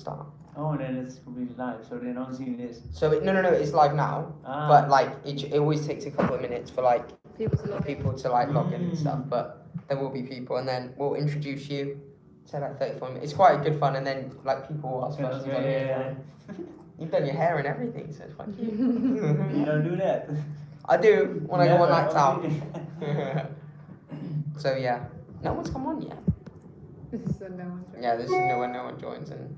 start. Oh, then it's completely live, so they don't see this. So no, it's live now. But like it always takes a couple of minutes for like people to like log in and stuff. But there will be people, and then we'll introduce you. Say like 34 minutes. It's quite good fun, and then like people will ask questions. Yeah. You've done your hair and everything, so it's quite cute. You don't do that. I do when I go on nights out. Okay. So yeah, no one's come on yet. So no one joins. Yeah, this is no one joins, and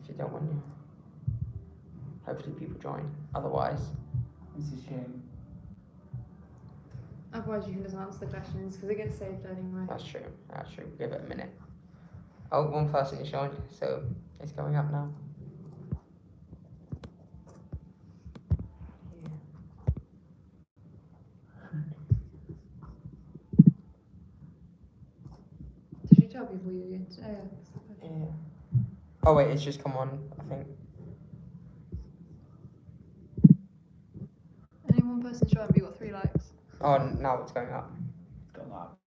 if you don't want to, hopefully people join. Otherwise, It's a shame. Otherwise, you can just answer the questions because it gets saved anyway. that's true. That's true. Give it a minute. Oh, one person is joined, so it's going up now. Did you tell people you get? Yeah. Oh wait, it's just come on. I think. Only one person's joined, but you got 3 likes. Oh, now it's going up. Go up.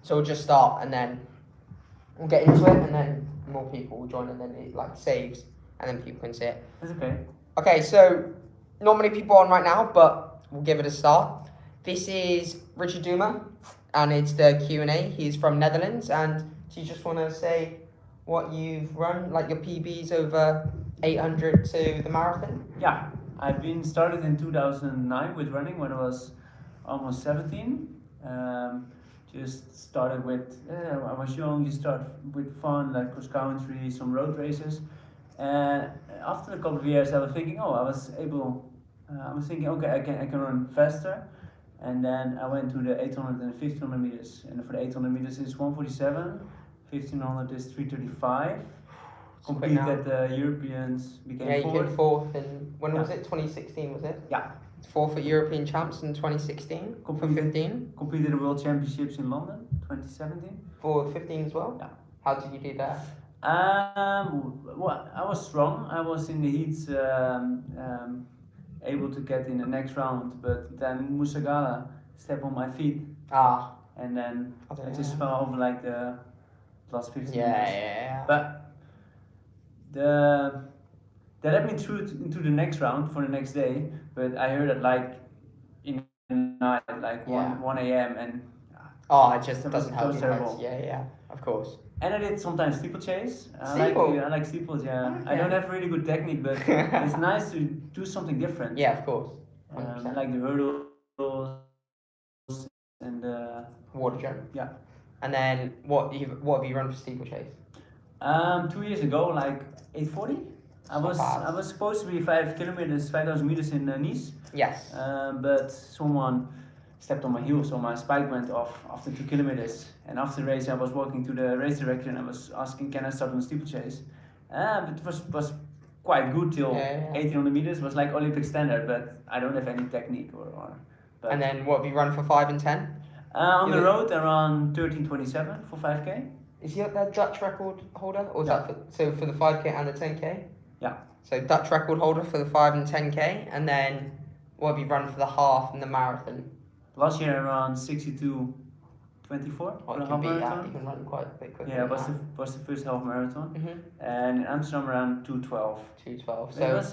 So we'll just start, and then we'll get into it, and then more people will join, and then it like saves, and then people can see it. That's okay. Okay, so not many people on right now, but we'll give it a start. This is Richard Douma, and it's the Q&A. He's from Netherlands, and do you just want to say what you've run, like your PBs over 800 to the marathon? Yeah, I've been started in 2009 with running when I was almost 17. Just started with, I was young, you start with fun, like cross country, some road races. And after a couple of years, I was thinking, okay, I can run faster. And then I went to the 800 and 1500 meters. And for the 800 meters, it's 147, 1500 is 335. Completed the Europeans, became fourth. You came fourth, and when was it? 2016, was it? Yeah. Fourth at European Champs in 2016 for 15. Completed the World Championships in London, 2017. For 15 as well? Yeah. How did you do that? Well, I was strong. I was in the heats able to get in the next round, but then Musagala stepped on my feet. And then I just fell over like the last 15 minutes. Yeah. But they let me through into the next round for the next day, but I heard it like in the night, like 1 a.m. and it just doesn't help you. Terrible. Yeah, of course. And I did sometimes steeplechase. I like steeples, yeah. Okay. I don't have really good technique, but it's nice to do something different. Yeah, of course. Like the hurdles and the water jump. Yeah. And then what have you run for steeplechase? 2 years ago, like 840. I was supposed to be 5 kilometers, 5,000 meters in Nice. Yes. But someone stepped on my heel, so my spike went off after 2 kilometers. And after the race, I was walking to the race director and I was asking, can I start on the steeplechase? But it was quite good till 1800 meters. Was like Olympic standard, but I don't have any technique but and then what have you run for 5 and 10? On the road, around 13:27 for 5k. Is he that Dutch record holder, or is that for the 5k and the 10k? Yeah. So Dutch record holder for the 5 and 10k, and then what have you run for the half and the marathon? Last year around 62:24 for the half marathon. You can run quite a bit quicker. Yeah, it was the first half marathon, and in Amsterdam around 2:12. 2:12. So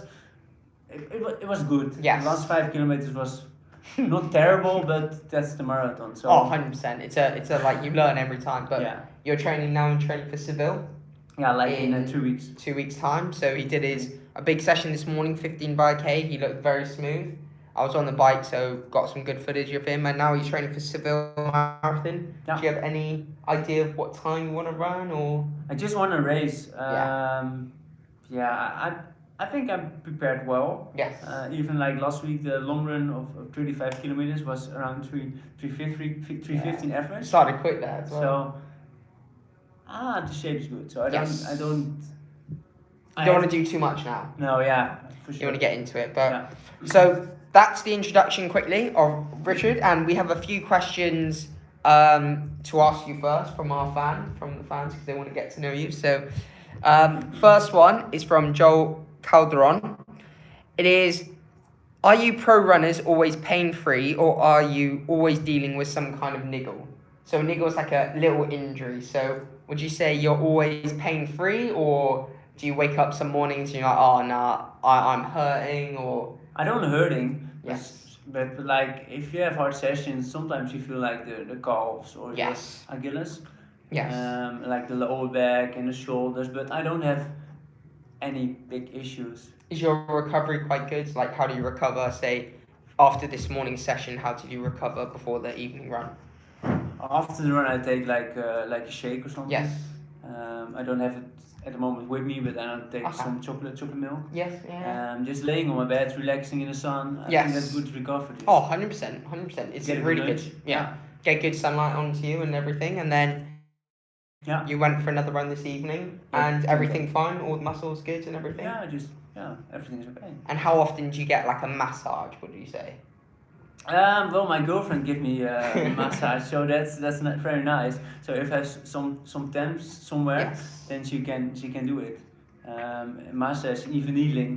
it was good. Yes. The last 5 kilometers was not terrible, but that's the marathon. So 100%. It's a like you learn every time. But you're training now and training for Seville. Yeah, like in 2 weeks. 2 weeks time. So he did a big session this morning, 15 by K. He looked very smooth. I was on the bike, so got some good footage of him. And now he's training for Seville Marathon. Yeah. Do you have any idea of what time you want to run, or? I just want to race. I think I'm prepared well. Yes. Even like last week, the long run of 35 kilometers was around 3:15 average. Started quick there as well. So, the shape's good. So I don't want to do too much now. No, yeah, for sure. You want to get into it, but so that's the introduction quickly of Richard, and we have a few questions to ask you first from the fans, because they want to get to know you. So, first one is from Joel Calderon. It is, Are you pro runners always pain free, or are you always dealing with some kind of niggle? So a niggle is like a little injury. So would you say you're always pain free, or do you wake up some mornings and you're like, oh nah, I'm hurting, or I don't hurting. yes, But like if you have hard sessions, sometimes you feel like the calves or yes, the Achilles. yes. Like the lower back and the shoulders, but I don't have any big issues. Is your recovery quite good? Like, how do you recover? Say, after this morning session, how did you recover before the evening run? After the run, I take like a shake or something. Yes. I don't have it at the moment with me, but I take Okay. some chocolate milk. Yes. Yeah. Just laying on my bed, relaxing in the sun. I Yes. think that's good recovery. Oh, 100%, 100%. It's Get a really good good. lunch. Yeah. Get good sunlight onto you and everything, and then Yeah. you went for another run this evening, Yeah. and everything fine. All the muscles good and everything. Everything's okay. And how often do you get like a massage? What do you say? Well, my girlfriend gave me a massage, so that's not very nice. So if I have some temps somewhere, Yes. then she can do it. Massage, even needling,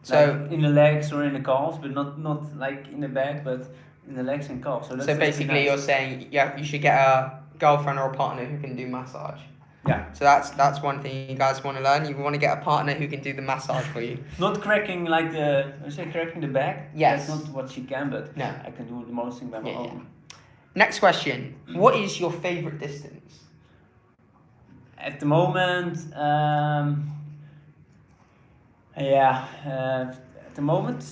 So like in the legs or in the calves, but not like in the back, but in the legs and calves. So that's basically, pretty you're nice. saying you should get a girlfriend or a partner who can do massage. Yeah. So that's one thing you guys want to learn. You want to get a partner who can do the massage for you. Not cracking like cracking the back. Yes. That's not what she can, but No. I can do the most thing by my Yeah, own. Next question. What is your favorite distance? At the moment, at the moment,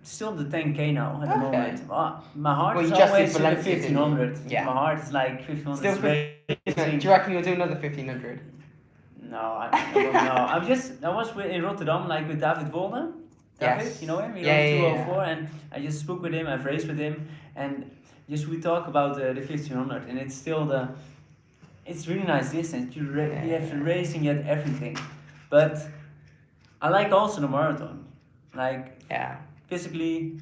still the 10K now. At the Okay. moment, my heart Well, is you just always did in the Valencia, didn't you? 1500. Yeah. My heart is like 1500. Still racing. Do you reckon you'll do another 1500? No, I don't know. I was in Rotterdam like with David Wolde. David, Yes. you know him? He Yeah, rode yeah, 204, and I just spoke with him. I've raced with him, and just we talk about the 1500, and it's still it's really nice distance. You have the racing, you have everything, but I like also the marathon, like Yeah. physically,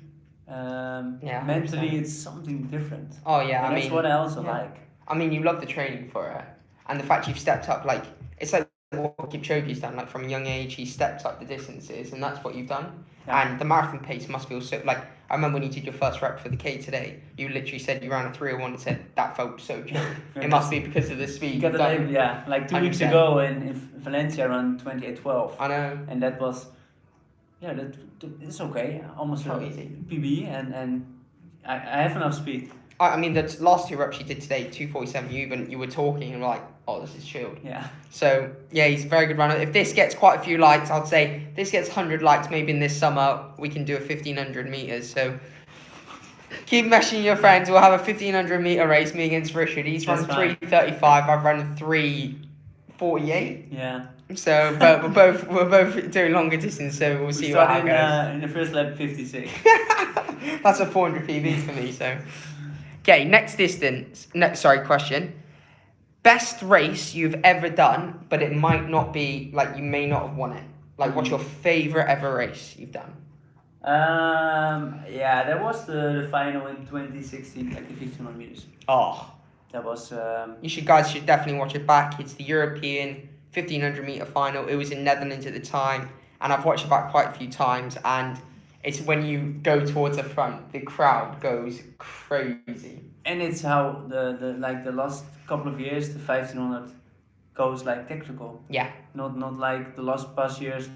Yeah, mentally, 100%. it's something different. Oh yeah, And I that's mean, what I also yeah. like. I mean, you love the training for it, and the fact you've stepped up. Like it's like what Kipchoge's done. Like from a young age, he stepped up the distances, and that's what you've done. Yeah. And the marathon pace must feel so. Like I remember when you did your first rep for the K today, you literally said you ran a 3:01 and said that felt so chill. It must be because of the speed. You got the you've done. label, yeah. Like 2 weeks 100%. ago in Valencia, I ran 28:12. I know. And that was, it's okay. Almost So a easy. PB, and I have enough speed. I mean, the last two reps you did today, 2:47. You were talking and like, oh, this is chilled. Yeah. So yeah, he's a very good runner. If this gets quite a few likes, I'd say this gets 100 likes. Maybe in this summer we can do a 1500 meters. So keep messaging your friends. We'll have a 1500 meter race. Me against Richard. He's run That's fine. 3:35. I've run 3:48. Yeah. So, but we're both doing longer distance. So we'll We see what started happens. in the first lap 56. That's a 400 PB for me. So okay, question. Best race you've ever done, but it might not be like you may not have won it. Like, what's your favorite ever race you've done? That was the final in 2016, like the 1500 meters. Oh, That was guys should definitely watch it back. It's the European 1500 meter final. It was in Netherlands at the time, and I've watched it back quite a few times. And it's when you go towards the front, the crowd goes crazy. and it's how the last couple of years the 1500 goes like tactical. Yeah, Not like the last past years,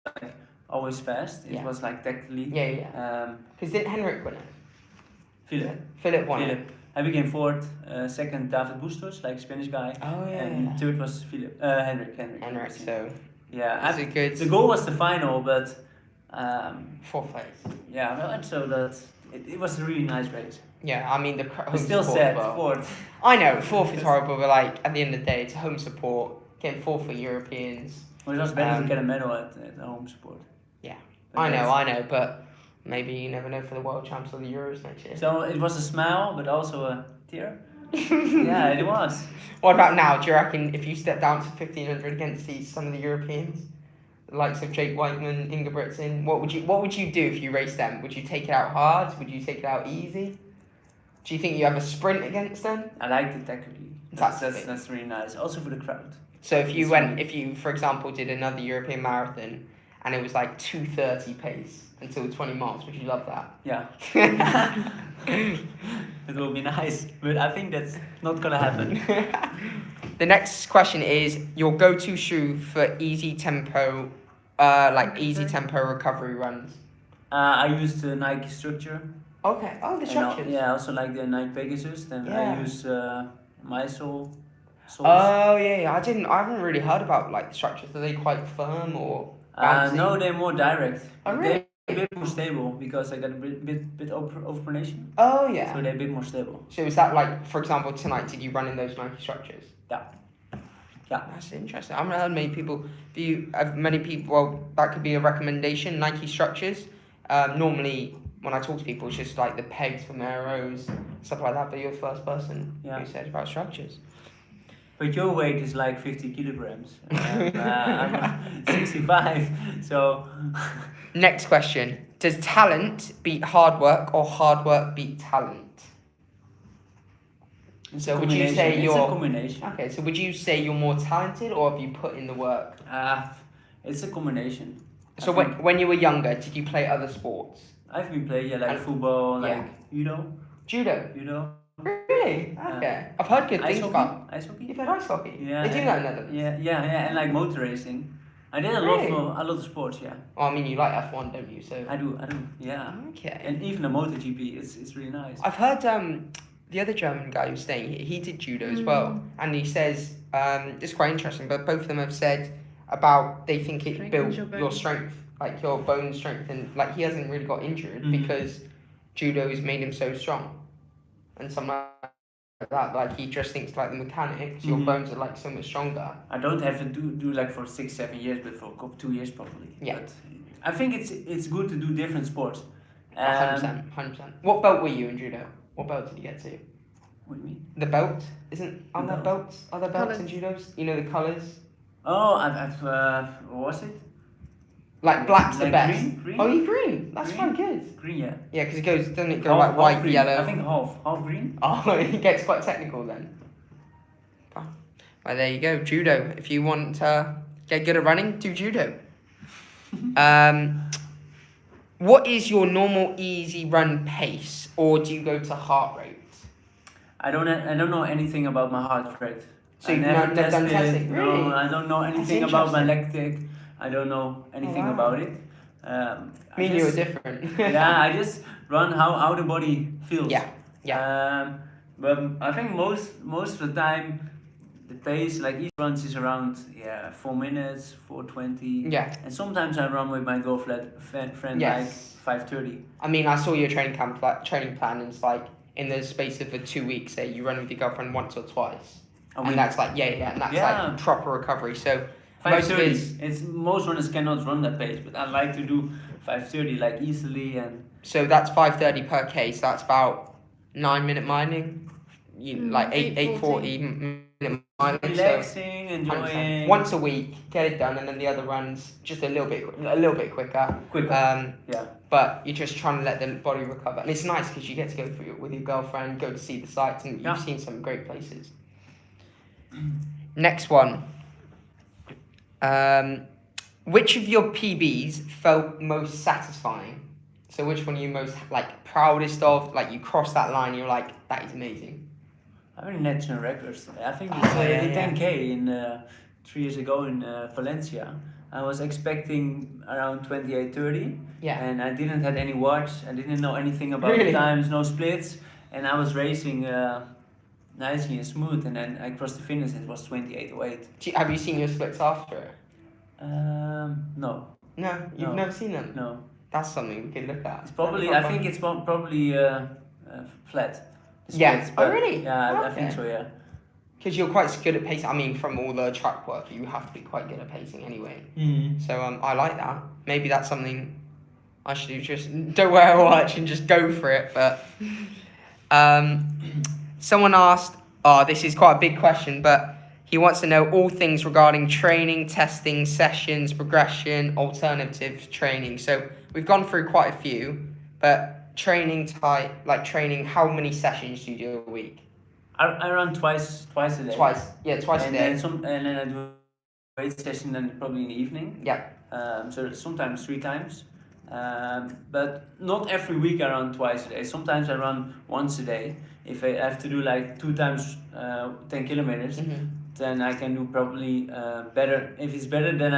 like always fast. It Yeah. was like tactically. yeah. Because didn't Henrik win it? Philip won it. Philip. I became fourth. Second, David Bustos, like Spanish guy. Oh yeah. And third was Henrik. Henrik. So Yeah, that's a good the goal was the final, but fourth place. yeah, well, and so that it was a really nice race. Yeah, I mean the home But still support sad, as well. fourth. I know fourth is horrible, but like at the end of the day, it's home support. Getting fourth for Europeans. Well, it was better to get a medal at the home support. Yeah, But I that's- know, but maybe you never know for the world champs or the Euros next year. So it was a smile, but also a tear. Yeah, it was. What about now? Do you reckon if you step down to 1500 against some of the Europeans, the likes of Jake Whiteman, Ingebrigtsen, what would you do if you raced them? Would you take it out hard? Would you take it out easy? Do you think you have a sprint against them? I liked it tactically. That's really nice. Also for the crowd. So if you It's went, really- if you, for example, did another European marathon and it was like 2:30 pace, and until 20 miles. Would you love that? Yeah. It will be nice, but I think that's not gonna happen. The next question is your go-to shoe for easy tempo recovery runs. I use the Nike Structure. Okay. Oh, the And structures. yeah, I also like the Nike Pegasus. Then Yeah. I use my soles. Oh yeah. I haven't really heard about like the structures. Are they quite firm or bouncy? No, they're more direct. Oh really? They're a bit more stable because I got a bit overpronation. Oh yeah. So they're a bit more stable. So is that like, for example, tonight, did you run in those Nike structures? Yeah. Yeah. That's interesting. I haven't heard many people. Well, that could be a recommendation. Nike structures. Normally, when I talk to people, it's just like the pegs from arrows, stuff like that. But you're the first person who says about structures. But your weight is like 50 kilograms. I'm 65, so. Next question: does talent beat hard work, or hard work beat talent? So would you say it's a combination. Okay, so would you say you're more talented, or have you put in the work? It's a combination. So when you were younger, did you play other sports? I've been playing football, judo. Judo? Really? Okay. I've heard good things about ice hockey. You've had ice hockey? Yeah. They do that in Netherlands? Yeah, and like motor racing. I did a lot of sports, yeah. Well, I mean, you like F1, don't you? So I do, yeah. Okay. And even the MotoGP, it's really nice. I've heard the other German guy who's staying here, he did judo as well, and he says it's quite interesting. But both of them have said about they think it built your strength, like your bone strength, and like he hasn't really got injured because judo has made him so strong, and something like that. Like he just thinks like the mechanics, your bones are like so much stronger. I don't have to do like for 6-7 years, but for 2 years probably. Yeah. But I think it's good to do different sports. 100%. What belt were you in judo? What belt did you get to? What do you mean? The belt? Aren't there belt? belts? Are there belts in judos? You know the colours? Oh, I've what was it? Like black's the Like best. green? Oh, you green? That's Green? quite good. Green, yeah. Yeah, because doesn't it go like white, green. yellow? I think half green. Oh, it gets quite technical then. Well, there you go, judo. If you want to get good at running, do judo. What is your normal easy run pace, or do you go to heart rate? I don't know anything about my heart rate. So I you've never never done testing? Really? No, I don't know anything about my lactic. I don't know anything about it. Me and you are different. Yeah, I just run how the body feels. Yeah. But I think most of the time, the pace like each runs is around 4 minutes, 4:20. Yeah. And sometimes I run with my girlfriend like 5:30. I mean, I saw your training plan, and it's like in the space of 2 weeks, say you run with your girlfriend once or twice, and that's like and that's like proper recovery. So 5:30. Most runners cannot run that pace, but I like to do 5:30 like easily and. So that's 5:30 per K. So that's about 9-minute miling. Like 8:40 minute miling. Relaxing, enjoying. Once a week, get it done, and then the other runs just a little bit quicker. But you're just trying to let the body recover, and it's nice because you get to go with your girlfriend, go to see the sights, and you've seen some great places. Next one. Which of your PBs felt most satisfying? So which one are you most proudest of? Like you crossed that line, you're like, that is amazing. I mean national records. I think it's the 10K in 3 years ago in Valencia. I was expecting around 28:30. Yeah. And I didn't have any watch. I didn't know anything about the times, no splits, and I was racing nicely and smooth. And then I crossed the finish and it was 28:08. Have you seen your splits after it? No. No, you've never seen them. No. That's something we can look at. It's probably. I think it's probably flat. Yeah. Oh really? Yeah, I think so. Yeah. Because you're quite good at pacing. I mean, from all the track work, you have to be quite good at pacing anyway. So I like that. Maybe that's something I should do. Just don't wear a watch and just go for it. But someone asked, this is quite a big question, but he wants to know all things regarding training, testing, sessions, progression, alternative training. So we've gone through quite a few, but training, how many sessions do you do a week? I run twice a day. Twice a day. And then I do a weight session then probably in the evening. Yeah. So sometimes 3 times. But not every week I run twice a day. Sometimes I run once a day. If I have to do like 2 times 10 kilometers, then I can do probably better. If it's better than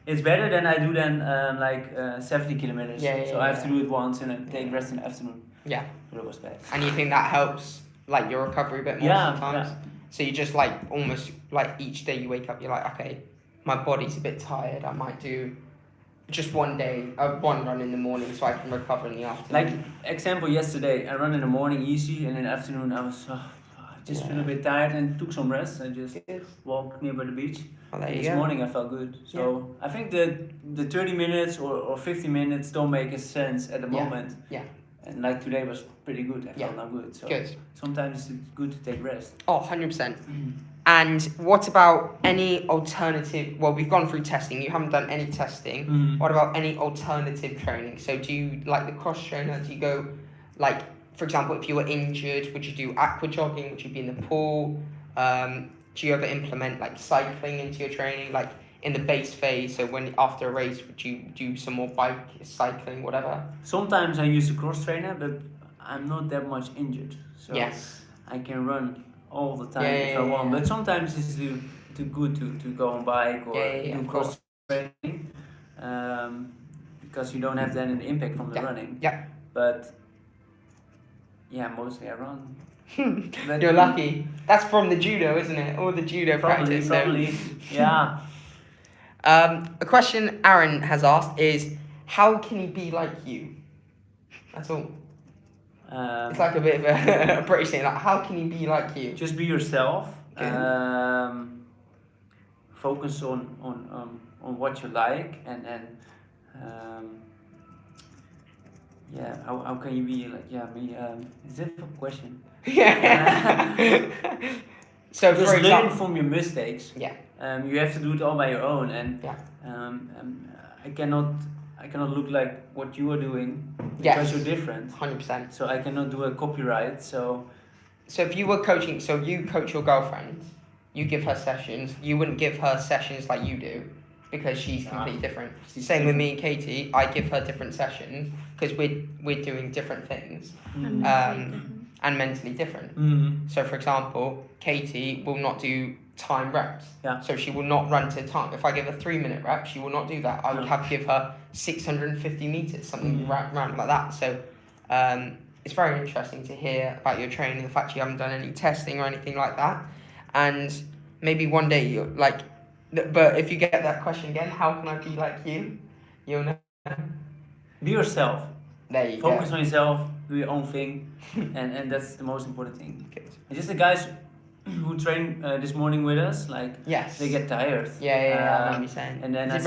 it's better than I do than 70 kilometers. So I have to do it once and then take rest in the afternoon. Yeah. So that was bad. And you think that helps like your recovery a bit more sometimes? Yeah. So you just like almost like each day you wake up, you're like, okay, my body's a bit tired. I might do just one run in the morning so I can recover in the afternoon. Like example, yesterday I run in the morning easy, and in the afternoon I was just feel a bit tired and took some rest. I just walked near by the beach. Oh, this morning I felt good. So I think the 30 minutes or 50 minutes don't make a sense at the moment. Yeah. And like today was pretty good. I felt now good. So sometimes it's good to take rest. Oh, 100%. And what about any alternative? Well, we've gone through testing. You haven't done any testing. What about any alternative training? So do you like the cross trainer? Do you go like, for example, if you were injured, would you do aqua jogging? Would you be in the pool? Do you ever implement like cycling into your training, like in the base phase? So when after a race, would you do some more bike cycling, whatever? Sometimes I use a cross trainer, but I'm not that much injured, so I can run all the time if I want. But sometimes it's too good to go on bike or do cross training, because you don't have then an impact from the running. Yeah. But yeah, mostly I run. You're lucky. That's from the judo, isn't it? All the judo practice. Probably. Yeah. A question Aaron has asked is, how can he be like you? That's all. It's like a bit of a British thing. Like, how can he be like you? Just be yourself. Focus on what you like, and how can you be like me? It's a difficult question. So just for example, learn from your mistakes. You have to do it all by your own, and I cannot look like what you are doing because you're different. 100%. So I cannot do a copyright. So if you were coaching, so you coach your girlfriend, you give her sessions. You wouldn't give her sessions like you do because she's completely different. Same with me and Katie. I give her different sessions because we're doing different things. And mentally different. So for example, Katie will not do time reps. So she will not run to time. If I give her 3-minute reps, she will not do that. I would have to give her 650 meters, something around like that. So it's very interesting to hear about your training, the fact you haven't done any testing or anything like that. And maybe one day you're like, but if you get that question again, how can I be like you? You'll know. Be yourself. There you go. Focus on yourself, do your own thing, and that's the most important thing. And just the guys who train this morning with us, they get tired. I know what you're saying. And then I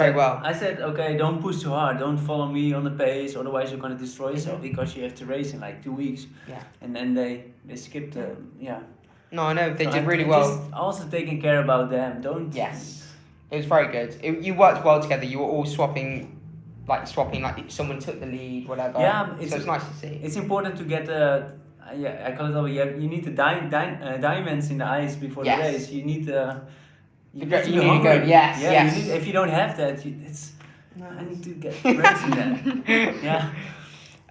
said, okay, don't push too hard, don't follow me on the pace, otherwise you're gonna destroy yourself because you have to race in like 2 weeks. And then they skipped. No, I know they did really well. Just also taking care about them. Don't. Yes, it was very good. You worked well together. You were all swapping like someone took the lead, whatever. Yeah, so it's nice to see. It's important to get I call it over. You need the diamonds in the eyes before the race. You need the. You need to go. Yes. You need, if you don't have that, I need to get reps in that.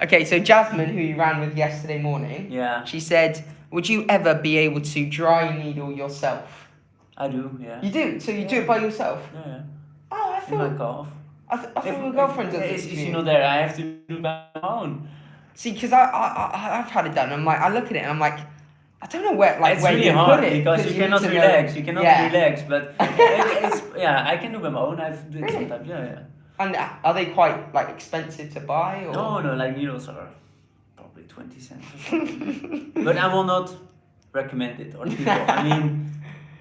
Okay, so Jasmine, who you ran with yesterday morning, she said, would you ever be able to dry needle yourself? I do, yeah. You do? So you do it by yourself? Yeah. Oh, I thought... In my calf. I thought your girlfriend does it. If she's not there, I have to do it by my own. See, because I've had it done. I'm like, I look at it and I'm like, I don't know where it's where really you hard put it. Because you cannot relax. You cannot relax. But I can do by my own. I've done it sometimes. Yeah. And are they quite like expensive to buy? Or? No, like needles are probably 20 cents or something. But I will not recommend it on people. I mean,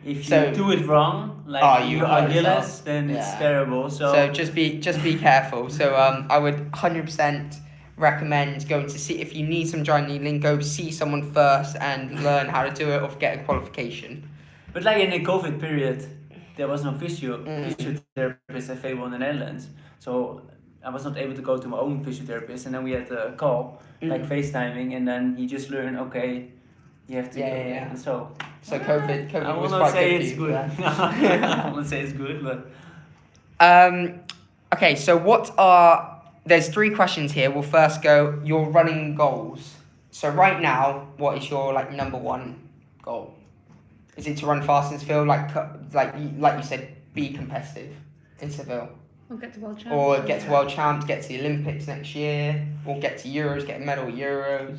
if you do it wrong, like you are Gillis, then it's terrible. So just be careful. So I would 100% recommend going to see, if you need some dry needling, go see someone first and learn how to do it or get a qualification. But like in the COVID period, there was no physiotherapist available in the Netherlands. So I was not able to go to my own physiotherapist, and then we had a call, like FaceTiming, and then he just learned, okay, you have to go. So COVID I will was not quite say good it's for you. good. I will not say it's good, but... Okay, so what are there's 3 questions here. We'll first go your running goals. So right now, what is your like number 1 goal? Is it to run fast in Seville, like you said, be competitive in Seville, We'll get to World Champs. or get to World Champs, get to the Olympics next year, or get to Euros, get a medal at Euros?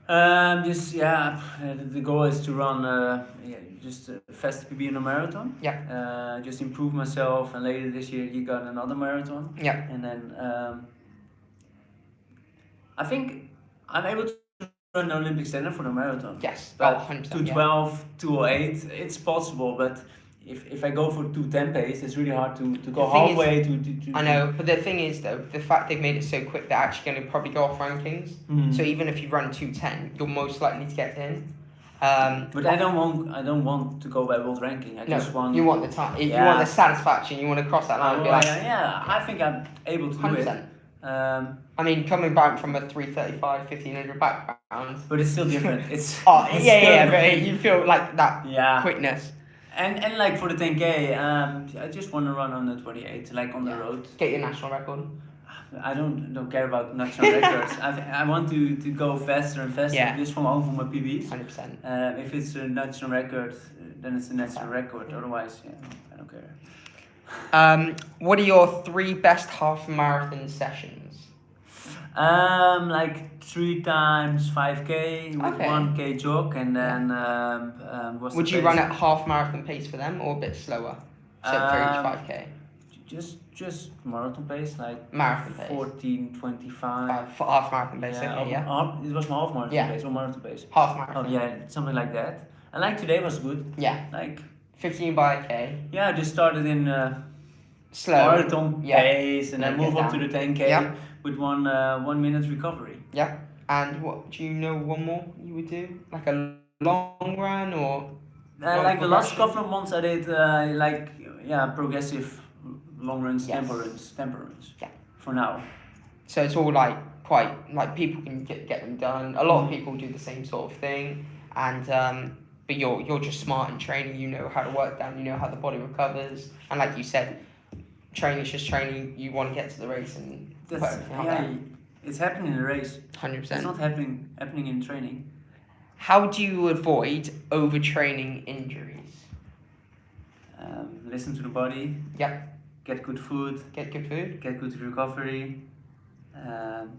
The goal is to run just fast PB in a marathon. Yeah. Just improve myself, and later this year you got another marathon. Yeah. And then I think I'm able to run the Olympic standard for the marathon. Yes. But 100%. 2:12, 2:08, it's possible, but if I go for 2:10 pace, it's really hard to go The thing halfway is- to I know, but the thing is though, the fact they've made it so quick, they're actually going to probably go off rankings. Mhm. So even if you run 2:10, you're most likely to get in. But I don't want to go by world ranking. I just want. You want the time. You Yeah. want the satisfaction. You want to cross that line and be like, I think I'm able to do 100%. it. I mean, coming back from a 3:35, 1500 background. But it's still different. It's Oh, it's yeah, still yeah, different. but you feel like that Yeah. quickness. And like for the 10K, I just want to run on the 28, like on the road. Get your national record. I don't care about national records. I want to go faster and faster, Yeah. just from home for my PBs. 100%. If it's a national record, then it's a national record. Otherwise, yeah, I don't care. What are your 3 best half marathon sessions? Like 3 times 5K with Okay. 1K jog, and then what's Would the you pace? run at half marathon pace for them or a bit slower? So for each 5K? Just marathon pace, like Marathon pace. 14:25. For half marathon pace, Yeah, okay, yeah. It was my half marathon Yeah. pace or marathon pace. Half Oh marathon. yeah, something like that. And like today was good. Yeah. Like 15 by K. yeah, I just started in Slow. marathon Yeah. pace, and And then get move up to down. the 10K Yeah. with 1 minute recovery. Yeah. And what do you know? One more you would do, like a long run or? Long Like the last progression? couple of months, I did progressive long runs, Yes. tempo runs. Yeah. For now. So it's all like quite like people can get them done. A lot of people do the same sort of thing, and but you're just smart in training. You know how to work down. You know how the body recovers, and like you said, training is just training. You want to get to the race and put That's everything out there. it's happening in the race. 100%. It's not happening in training. How do you avoid overtraining injuries? Listen to the body. Yep. Get good food. Get good food. Get good recovery.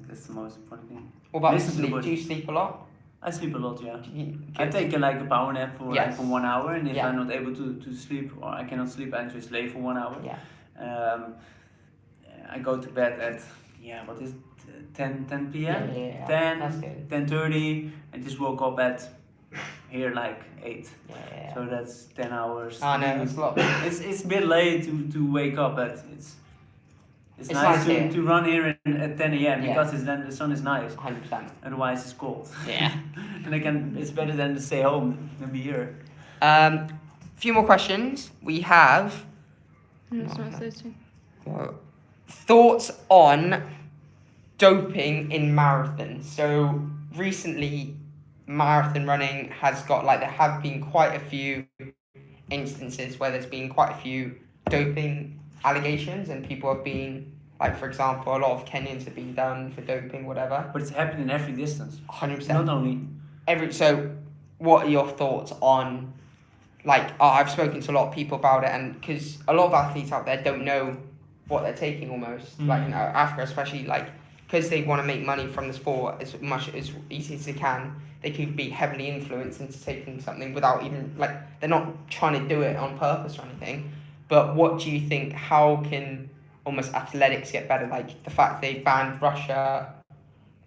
That's the most important thing. What about Listen to the sleep? body. Do you sleep a lot? I sleep a lot, yeah. Do you I get- take like a power nap for Yes. 1 hour, and if Yeah. I'm not able to sleep or I cannot sleep, I just lay for 1 hour. Yeah. I go to bed at what is it, 10 p.m. Yeah. 10, That's good. 10:30, and just woke up at here like 8. Yeah. So that's 10 hours. I know it's a lot. It's a bit late to wake up, but it's It's nice nice here. to run here at 10 a.m. Yeah. because then the sun is nice. 100%. Otherwise it's cold. Yeah. And it's better than to stay home than be here. Few more questions. We have It's not those two. thoughts on doping in marathons. So recently, marathon running has got like there have been quite a few instances where there's been quite a few doping allegations, and people have been like, for example, a lot of Kenyans have been done for doping, whatever. But it's happening in every distance. 100%. Not only So, what are your thoughts on, like, I've spoken to a lot of people about it, and because a lot of athletes out there don't know what they're taking almost, like in Africa especially, like, because they want to make money from the sport as much as easy as they can, they could be heavily influenced into taking something without even, like, they're not trying to do it on purpose or anything. But what do you think, how can almost athletics get better? Like, the fact they banned Russia,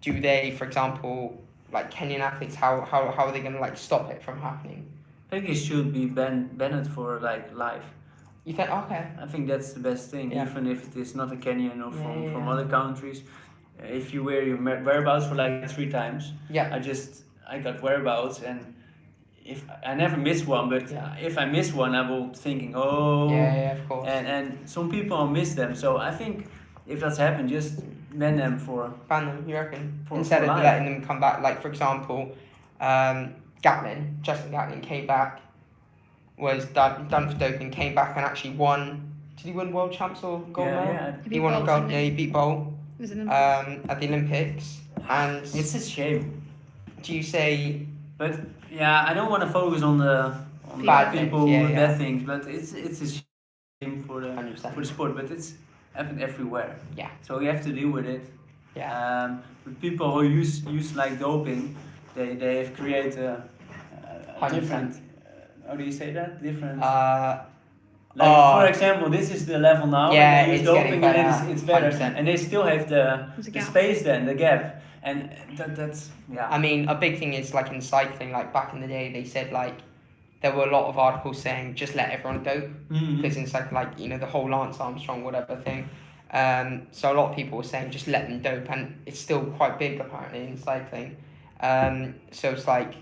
do they, for example, like Kenyan athletes, how are they going to like stop it from happening? I think it should be banned for like life. You think, okay. I think that's the best thing, Yeah. even if it is not a Kenyan or from Yeah. other countries. If you wear your whereabouts for like 3 times, Yeah. I got whereabouts, and if I never miss one, but Yeah. if I miss one, I will thinking, Yeah, of course. and some people miss them. So I think if that's happened, just ban them for. Ban them, you reckon? For Instead of life. letting them come back, like for example, Justin Gatlin came back, was done for doping, came back and actually won. Did he win world champs or gold medal? Yeah. He won a Bolt, gold. didn't Yeah, he? he beat Bowl. Was it in at the Olympics, and It's a shame. do you say But yeah, I don't want to focus on the Bad things, people, yeah, yeah. bad things, but it's a shame for the 100%? sport. But it's happened everywhere. Yeah. So you have to deal with it. Yeah. With people who use like doping, they have created a 100%. different. How do you say that? Different. Oh. For example, this is the level now. Yeah, and they use it's getting doping and better, it's better, 100%. and they still have the There's a the gap. space then, the gap, and that's yeah. I mean, a big thing is like in cycling. Like back in the day, they said like there were a lot of articles saying just let everyone dope Mhm. because in cycling, like the whole Lance Armstrong whatever thing. So a lot of people were saying just let them dope, and it's still quite big apparently in cycling. So it's like,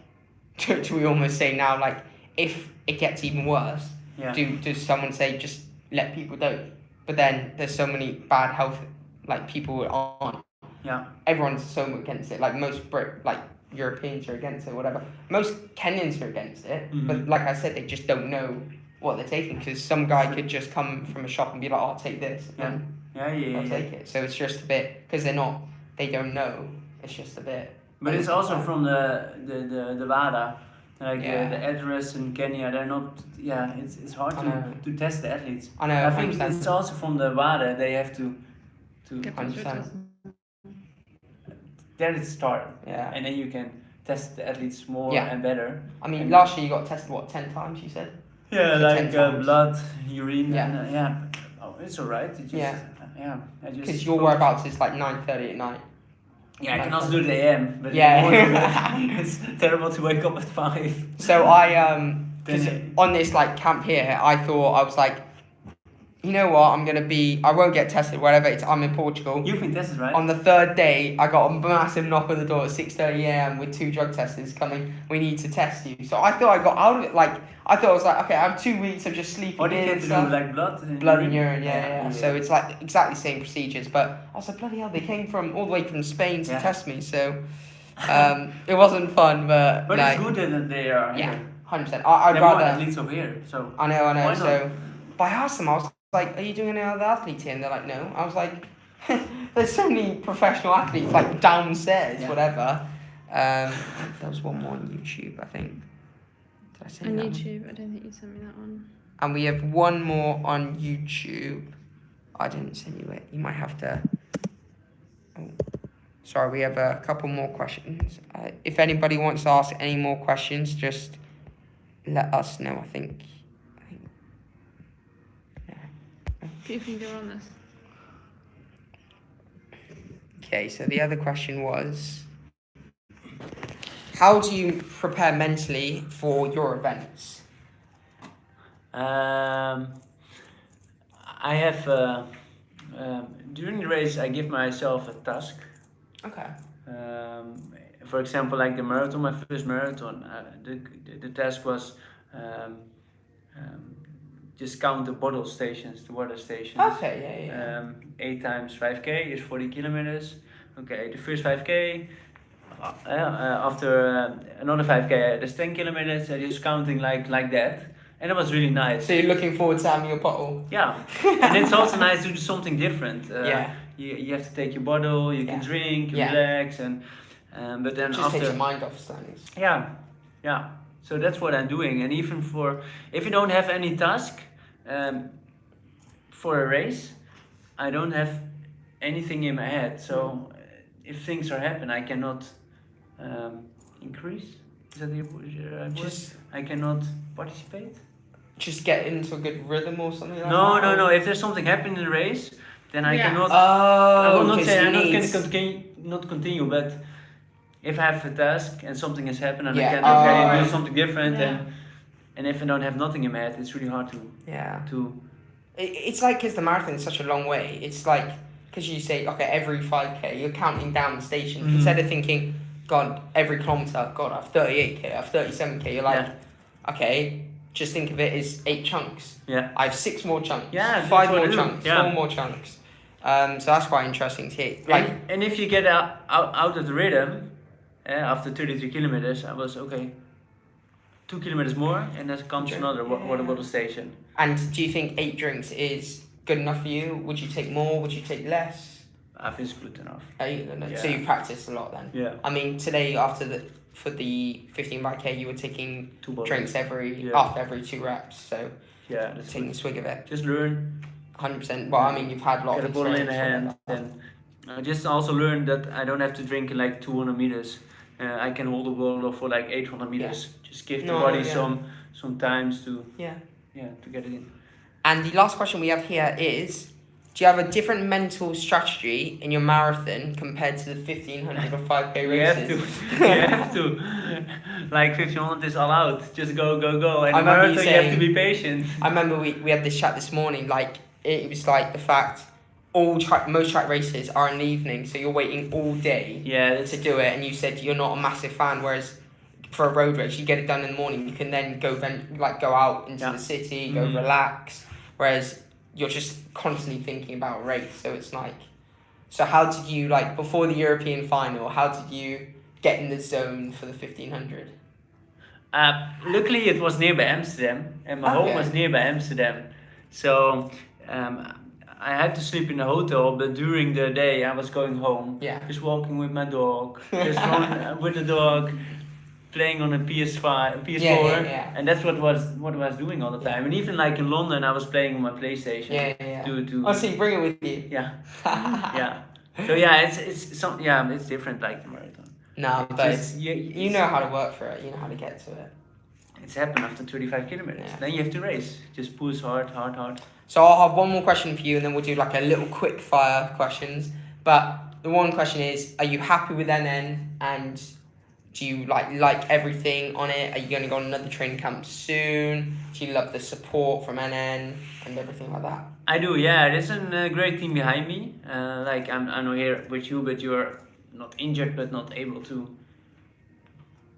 do we almost say now like if it gets even worse, Yeah. does someone say just let people dope? But then there's so many bad health like people on. Yeah. Everyone's so against it. Like most Europeans are against it, whatever. Most Kenyans are against it, but Mhm. like I said, they just don't know what they're taking because some guy could just come from a shop and be like, "I'll take this," and they'll take it. So it's just a bit because they don't know. It's just a bit. But it's also from the WADA, like Yeah. the address in Kenya. They're not. Yeah, it's hard I know. to test the athletes. I know. I think 100%. it's also from the WADA. They have to. Get 100%. There it started, Yeah. and then you can test the athletes more Yeah. and better. I mean, And- last year you got tested 10 times? You said. Yeah, So 10 like times. blood, urine, Yeah. and yeah. Oh, it's alright. It just, Yeah. yeah. I just. Because your whereabouts is like 9:30 at night. Yeah, I can also do it AM, but Yeah. in the morning, it's terrible to wake up at 5. So because Then- on this like camp here, I thought I was like, you know what, I won't get tested, whatever. I'm in Portugal. You've been tested, right? On the third day, I got a massive knock on the door at 6:30 a.m. with 2 drug testers coming. We need to test you. So I thought I got out of it. Like I thought I was like, okay, I have 2 weeks of just sleeping What do you in get and to stuff. do? Like blood? And Blood and urine, yeah. So it's like exactly the same procedures, but I was like, bloody hell, they came from all the way from Spain to Yeah. test me. So it wasn't fun, but But like, it's good that they are yeah, here. 100%. I'd There are more rather. athletes over here, so I know. why not? So, but I asked them, I was like, are you doing any other athletes here? And they're like, no. I was like, there's so many professional athletes, like downstairs, Yeah. whatever. There was one more on YouTube, I think. Did I say On that one? YouTube, I don't think you sent me that one. And we have one more on YouTube. I didn't send you it. You might have to. Oh. Sorry, we have a couple more questions. If anybody wants to ask any more questions, just let us know. I think. Put your finger on this. Okay, so the other question was, how do you prepare mentally for your events? I have during the race I give myself a task. Okay. For example, like the marathon, my first marathon, the task was just count the bottle stations, the water stations. Okay, yeah. 8 times 5k is 40 kilometers. Okay, the first 5k. After another 5k, there's 10 kilometers. Just counting like that, and it was really nice. So you're looking forward to having your bottle? Yeah, and it's also nice to do something different. Yeah. You have to take your bottle, you can Yeah. drink, Yeah. relax, and but then Just after takes your mind off things. yeah. So that's what I'm doing, and even if you don't have any task for a race, I don't have anything in my head. So if things are happening, I cannot increase. Is that the right word? I cannot participate. Just get into a good rhythm or something like No, that? no. If there's something happening in the race, then I Yeah. cannot. Oh, I will not 'cause say he I'm not needs- going to not continue, but if I have a task and something has happened and Yeah. I can Oh. do something different, Yeah. and if I don't have nothing in my head, it's really hard Yeah. to. It's like because the marathon is such a long way. It's like because you say okay every 5k you're counting down the station Mhm. instead of thinking God every kilometer God I have 38k I have 37k. You're like okay just think of it as 8 chunks. Yeah. I have 6 more chunks. Yeah, that's 5 what I more do. chunks. Yeah. 4 more chunks. So that's quite interesting to hear. Like And if you get out of the rhythm, after 33 kilometers, I was okay. 2 kilometers more, and then comes Drink. another water bottle station. and do you think 8 drinks is good enough for you? Would you take more? Would you take less? I feel it's good enough. So you practiced a lot then. Yeah. I mean, today for the 15 by K, you were taking 2 bottles. drinks Yeah. after every 2 reps. So Yeah, that's taking good. a swig of it. Just learn. 100%. Well, I mean, you've had a lot Get a of bottle in experience. the hand, and I just also learned that I don't have to drink in like 200 meters. I can hold a bottle for like 800 meters. Just give the body some times to to get it in. And the last question we have here is, do you have a different mental strategy in your marathon compared to the 1500 or 5K races? You have to. Like 1500 is all out. Just go, go, go. And I remember marathon, you have to be patient. I remember we had this chat this morning. Like it was like the fact most track races are in the evening, so you're waiting all day to do it. And you said you're not a massive fan, whereas for a road race you get it done in the morning. You can then go out into the city, go relax. Whereas you're just constantly thinking about a race. So it's like, so how did you before the European final? How did you get in the zone for the 1500? Luckily, it was nearby Amsterdam, and my home was nearby Amsterdam. So I had to sleep in the hotel, but during the day I was going home. Just walking with my dog, just with the dog, playing on a PS4, and that's what I was doing all the time. And even like in London, I was playing on my PlayStation. So you bring it with you. Yeah. So it's different like the marathon. No, but you know how to work for it. You know how to get to it. It's happened after 35 kilometers. Then you have to race. Just push hard. So I'll have one more question for you, and then we'll do like a little quick fire questions. But the one question is, are you happy with NN? And do you like everything on it? Are you going to go on another training camp soon? Do you love the support from NN and everything like that? I do, yeah. There's a great team behind me. I'm not here with you, but you're not injured, but not able to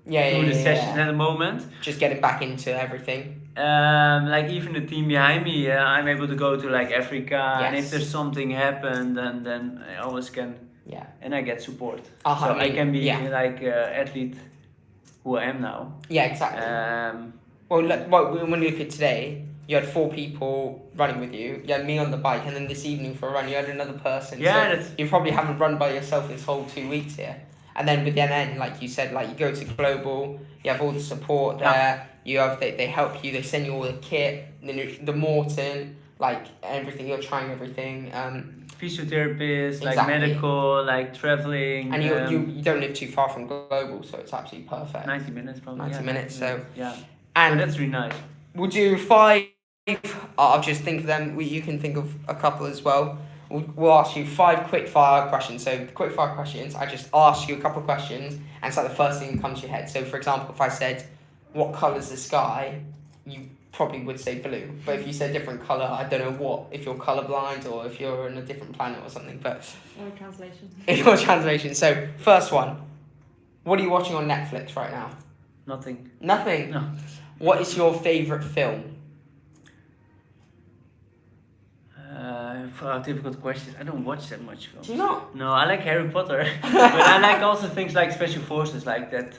do the sessions at the moment. Just getting back into everything. Even the team behind me, I'm able to go to like Africa, and if there's something happened, then I always can. Yeah. And I get support. I can be like athlete who I am now. Yeah, exactly. When you look at today, you had 4 people running with you. You had me on the bike, and then this evening for a run, you had another person. Yeah, so you probably haven't run by yourself this whole 2 weeks here. And then with the NN, like you said, you go to Global, you have all the support there. You have they help you. They send you all the kit, the Morton, everything. You're trying everything. Physiotherapist, medical, traveling. And you don't live too far from Global, so it's absolutely perfect. 90 minutes probably. 90 minutes, so. Yeah. And that's really nice. We'll do 5. I'll just think of them. You can think of a couple as well. We'll ask you 5 quick fire questions. So the quick fire questions, I just ask you a couple of questions, and it's like the first thing that comes to your head. So for example, if I said, what colour's the sky? You probably would say blue. But if you said different colour, I don't know if you're colourblind or if you're on a different planet or something. But or translation. Or translation. So first one, what are you watching on Netflix right now? Nothing. Nothing? No. What is your favourite film? Difficult questions. I don't watch that much films. Do you not? No, I like Harry Potter, but I like also things like special forces, like that,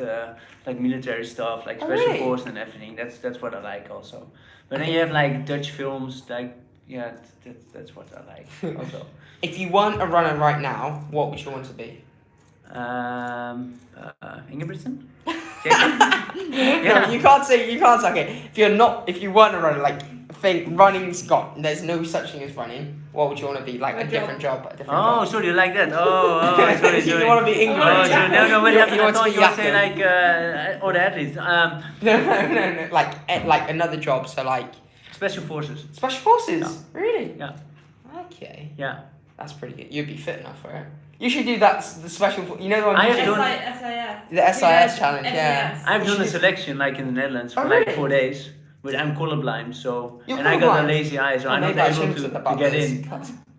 like military stuff, like special forces and everything. That's what I like also. But then you have like Dutch films, that's what I like also. If you weren't a runner right now, what would you want to be? Ingebrigtsen? No, you can't say. Okay, if you weren't a runner, think running's gone. There's no such thing as running. What would you want to be? A different job. Sorry, you like that? Sorry. You want to be English? No, but I thought you would say other athletes. No. Like another job. So Special forces. Special forces. Yeah. Really? Yeah. Okay. Yeah. That's pretty good. You'd be fit enough for it. You should do that. The special. You know the one. I have done the SIS challenge. Yeah. I've done a selection in the Netherlands for 4 days. But I'm colorblind, so I got a lazy eye, so I'm not able to get in.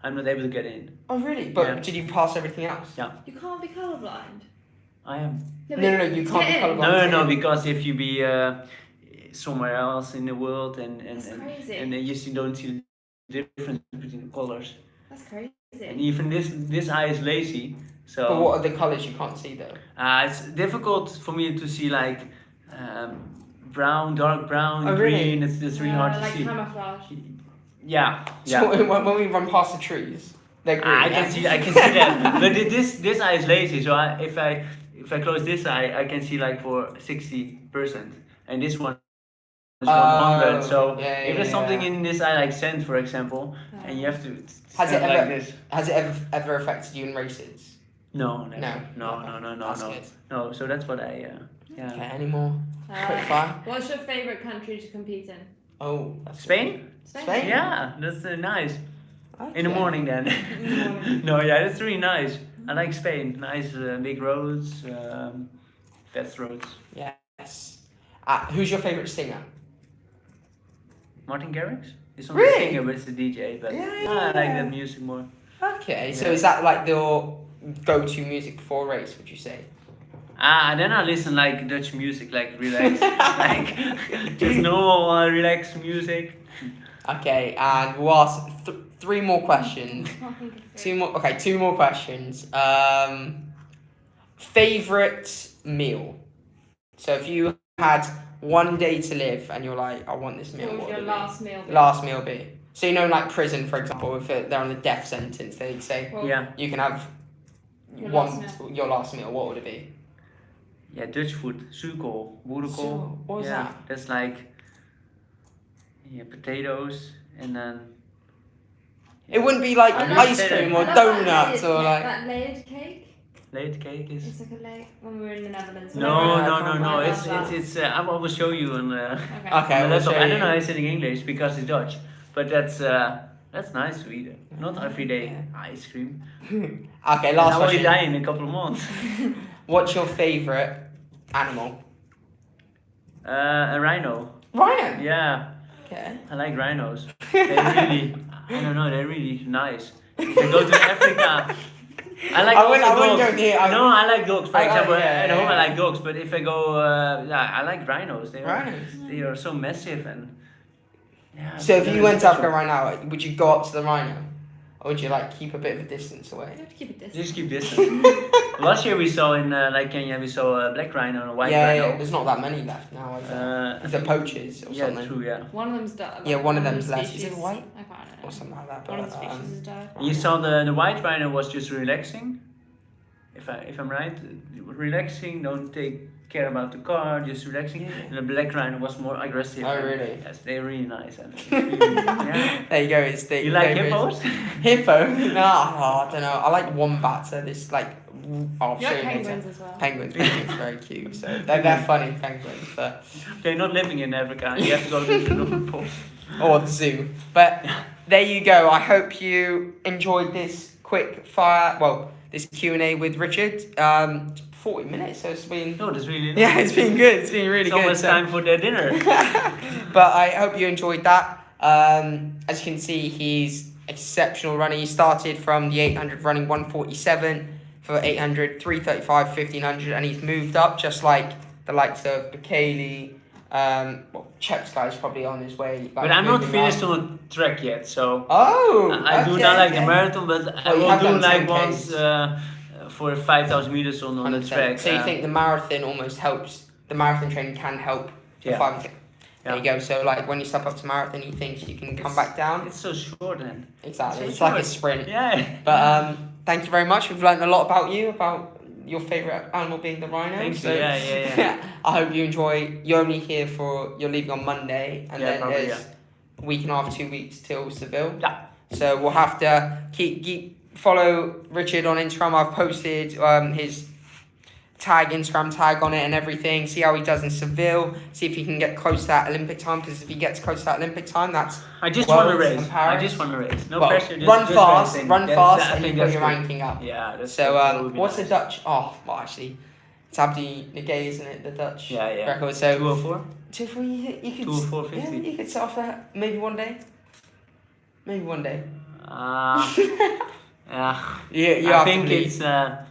I'm not able to get in. Oh really? But did you pass everything else? Yeah. You can't be colorblind. I am. No, you can't be colorblind. No, because if you be somewhere else in the world and you don't see the difference between the colors. That's crazy. And even this eye is lazy. So. But what are the colors you can't see though? It's difficult for me to see brown, dark brown, green. It's really hard to see. Camouflage. Yeah. So when we run past the trees, They're green. I can see that. But this eye is lazy, so if I close this eye, I can see like for 60%, and this one is 100. So if there's something in this eye, like sand, for example, and you have to Has it stand ever? like this. Has it ever affected you in races? No, never. No. No. That's good. No, so that's what I. Yeah. Okay. Any more quick fire? What's your favourite country to compete in? Oh, that's Spain? Spain? Yeah, that's nice. Okay. In the morning then. No, yeah, that's really nice. I like Spain. Nice big roads, fast roads. Yes. Who's your favorite singer? Martin Garrix? He's not Really? a singer, but it's a DJ. But Yeah, I like that music more. Okay. So Yeah. is that like your go-to music before a race? Would you say? Then I listen like Dutch music, like relax, like just normal relaxed music. Okay, and we'll ask three more questions. Two more. Okay, two more questions. Favorite meal. So if you had one day to live and you're like, I want this meal. What would your it be? last meal be? Last meal be? So you know, like prison, for example, if they're on the death sentence, they'd say Well, Yeah, you can have Your one last your last meal. What would it be? yeah, Dutch food, zuurkool, boerenkool. What was Yeah, that? that's like potatoes and then. It wouldn't be like I love ice it. cream I or love donuts that or like. that layered cake. Layered cake is. It's like a layer when we were in the Netherlands. No. I It's love it's. I will show you on the. Okay. Okay, on the we'll laptop. show I don't you. know how it's in English because it's Dutch, but that's nice to eat. Not every day ice cream. Okay, last I will question. die in a couple of months. What's your favorite animal? A rhino. Rhino. Yeah, Okay. I like rhinos. They're really, I don't know, they're really nice. If I go to Africa, I like I wouldn't also go dogs. near. No, I like dogs. For example, yeah, at home I yeah. like dogs, but if I go, I like rhinos. Rhinos. They are so massive and. Yeah, So if they're you went to special. Africa right now, would you go up to the rhino, or would you like keep a bit of a distance You away? have to keep it distant. Just keep distance. Last year we saw in like Kenya, we saw a black rhino and a white Yeah, rhino. there's not that many left now. Is there? I The think- poachers or Yeah, something, true. Yeah. One of them's died. Yeah, one of them's the left. Is it species- white? I can't know. or something like that. One of But, the species has died. You saw the white rhino was just relaxing. If I'm right, relaxing. Don't take care about the car, just relaxing. Yeah. And the black rhino was more aggressive. Oh, and- really? Yes, they're really nice. And it's really, yeah. There you go. It's the You like favourite- hippos? Hippo? No, I don't know. I like wombats. They're this like. I'll You show like you later. penguins as well. Penguins. Penguins are very cute. So they're funny penguins, but They're not living in Africa. You have to go to the North Pole. or the zoo. But there you go. I hope you enjoyed this quick fire. Well, this Q&A with Richard. 40 minutes. So it's been. No, that's really. Yeah, it's been good. It's been really It's good. almost So- time for their dinner. But I hope you enjoyed that. As you can see, he's exceptional runner. He started from the 800 running 147 for 800, 335, 1500, and he's moved up just like the likes of Bekele. Chepsky is probably on his way. Like, But I'm not moving finished up. on the track yet, so Oh, I do okay, not like okay. the marathon, but I Well, you will have do done like 10Ks. once for 5,000 meters on the 100%. track. So you think the marathon almost helps? The marathon training can help the Yeah. 5K. There Yeah. you go. So like when you step up to marathon, you think you can come back down. It's so short then. Exactly. so It's like a short. sprint. Yeah. But thank you very much. We've learned a lot about you, about your favourite animal being the rhino. Thank so, you. Yeah. I hope you enjoy. You're only here for. You're leaving on Monday, and Yeah, then probably, there's a week and a half, 2 weeks till Seville. Yeah. So we'll have to keep follow Richard on Instagram. I've posted his Instagram tag on it and everything. See how he does in Seville. See if he can get close to that Olympic time. Because if he gets close to that Olympic time, that's I just Worlds want to race. and Paris. I just want to race. No well, pressure. Just, run just fast, racing. run That's- fast, I and you think put that's your good. ranking up. Yeah. That would be What's nice. the Dutch? Oh, well, actually, it's Abdi Nagay, isn't it? The Dutch Yeah, yeah. record. So 204? 204, you could. 204.50. Yeah, you could set off that maybe one day. Maybe one day. Yeah. You I have think to be. it's. I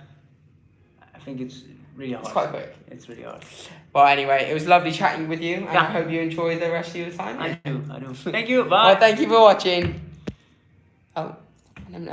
think it's really hard. It's quite quick. It's really hard. Well, anyway, it was lovely chatting with you, and Yeah. I hope you enjoy the rest of your time. I do. Thank you. Bye. Well, thank you for watching. Oh, I don't know.